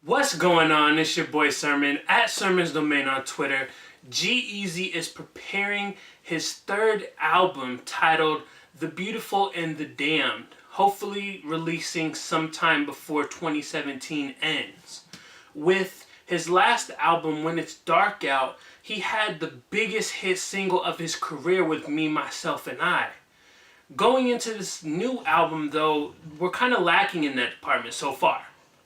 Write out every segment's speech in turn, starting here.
What's going on? It's your boy Sermon at Sermon's Domain on Twitter. G-Eazy is preparing his third album titled The Beautiful and the Damned, hopefully releasing sometime before 2017 ends. With his last album, When It's Dark Out, he had the biggest hit single of his career with Me, Myself, and I. Going into this new album, though, we're kind of lacking in that department so far.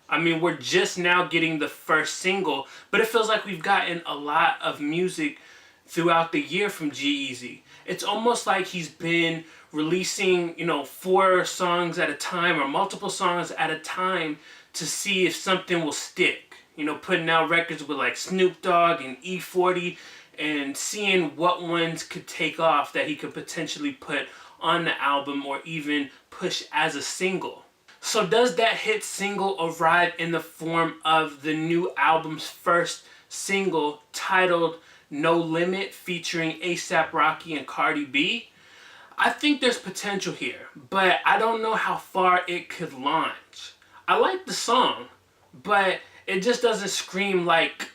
I mean, we're just now getting the first single, but it feels like we've gotten a lot of music throughout the year from G-Eazy. It's almost like he's been releasing, 4 songs at a time or multiple songs at a time to see if something will stick. Putting out records with like Snoop Dogg and E40 and seeing what ones could take off that he could potentially put on the album or even push as a single. So does that hit single arrive in the form of the new album's first single titled No Limit featuring A$AP Rocky and Cardi B? I think there's potential here, but I don't know how far it could launch. I like the song, but it just doesn't scream like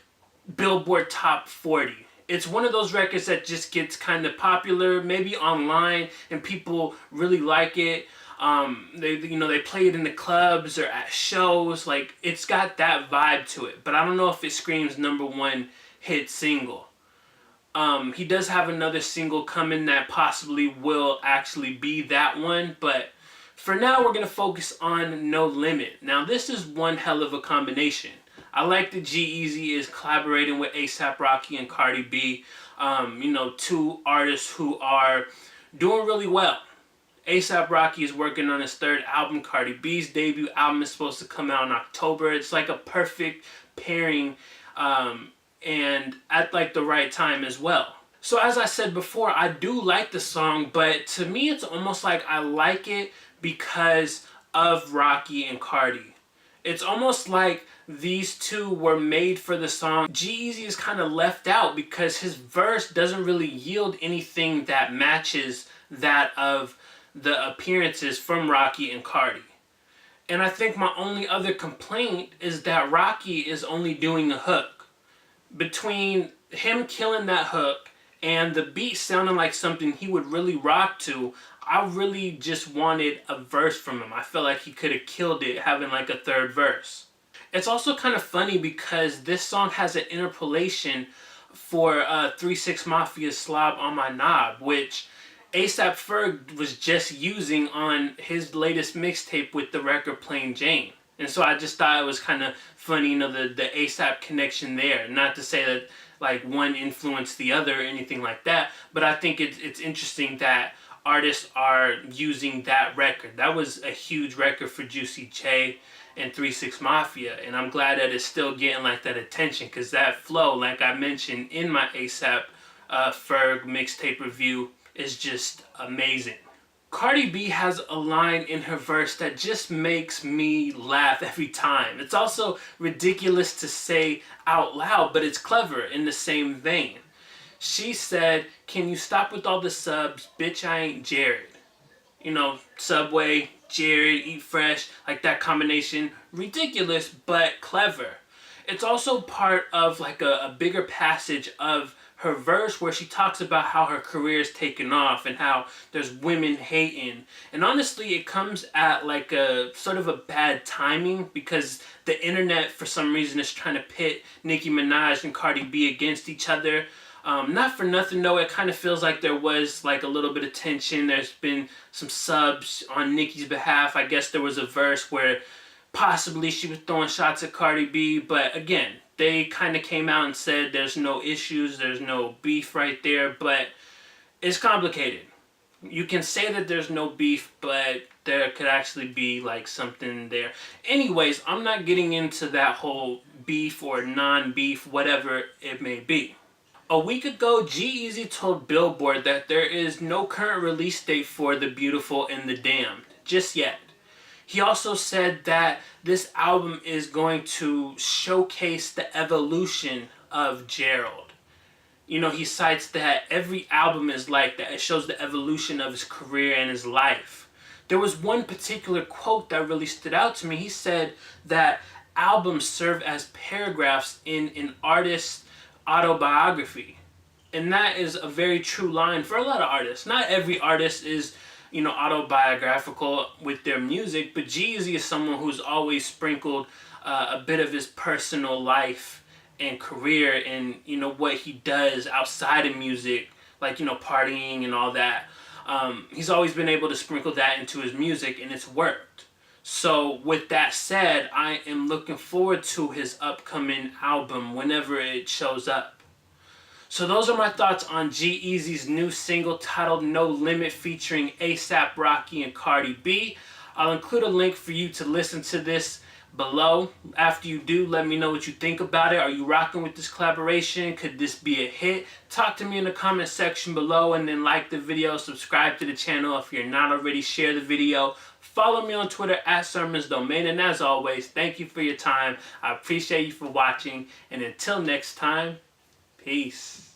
Billboard Top 40. It's one of those records that just gets kind of popular, maybe online, and people really like it. They play it in the clubs or at shows. Like, it's got that vibe to it, but I don't know if it screams #1 hit single. He does have another single coming that possibly will actually be that one, but for now we're gonna focus on No Limit. Now this is one hell of a combination. I like that G-Eazy is collaborating with A$AP Rocky and Cardi B. Two artists who are doing really well. A$AP Rocky is working on his third album. Cardi B's debut album is supposed to come out in October. It's like a perfect pairing and at like the right time as well. So as I said before, I do like the song, but to me it's almost like I like it because of Rocky and Cardi. It's almost like these two were made for the song. G-Eazy is kind of left out because his verse doesn't really yield anything that matches that of the appearances from Rocky and Cardi. And I think my only other complaint is that Rocky is only doing a hook. Between him killing that hook and the beat sounding like something he would really rock to, I really just wanted a verse from him. I felt like he could have killed it having like a third verse. It's also kind of funny because this song has an interpolation for 3 6 Mafia's Slob on My Knob, which A$AP Ferg was just using on his latest mixtape with the record Plain Jane. And so I just thought it was kind of funny, the A$AP connection there. Not to say that like one influenced the other or anything like that, but I think it's interesting that artists are using that record. That was a huge record for Juicy J and 3 6 Mafia, and I'm glad that it's still getting like that attention, because that flow, like I mentioned in my A$AP Ferg mixtape review, is just amazing. Cardi B has a line in her verse that just makes me laugh every time. It's also ridiculous to say out loud, but it's clever in the same vein. She said, "Can you stop with all the subs? Bitch, I ain't Jared." Subway, Jared, Eat Fresh, like that combination. Ridiculous, but clever. It's also part of like a bigger passage of her verse where she talks about how her career is taking off and how there's women hating. And honestly, it comes at like a sort of a bad timing because the internet for some reason is trying to pit Nicki Minaj and Cardi B against each other. Not for nothing though, it kind of feels like there was like a little bit of tension. There's been some subs on Nicki's behalf. I guess there was a verse where possibly she was throwing shots at Cardi B, but again, they kind of came out and said there's no issues, there's no beef right there, but it's complicated. You can say that there's no beef, but there could actually be like something there. Anyways, I'm not getting into that whole beef or non-beef, whatever it may be. A week ago, G-Eazy told Billboard that there is no current release date for The Beautiful and the Damned, just yet. He also said that this album is going to showcase the evolution of Gerald. He cites that every album is like that. It shows the evolution of his career and his life. There was one particular quote that really stood out to me. He said that albums serve as paragraphs in an artist's autobiography. And that is a very true line for a lot of artists. Not every artist is, autobiographical with their music, but G-Eazy is someone who's always sprinkled a bit of his personal life and career and, what he does outside of music, like, partying and all that. He's always been able to sprinkle that into his music, and it's worked. So with that said, I am looking forward to his upcoming album whenever it shows up. So those are my thoughts on G-Eazy's new single titled No Limit featuring ASAP Rocky and Cardi B. I'll include a link for you to listen to this below. After you do, let me know what you think about it. Are you rocking with this collaboration? Could this be a hit? Talk to me in the comment section below, and then like the video, subscribe to the channel if you're not already, share the video. Follow me on Twitter at SermonsDomain, and as always, thank you for your time. I appreciate you for watching, and until next time, peace.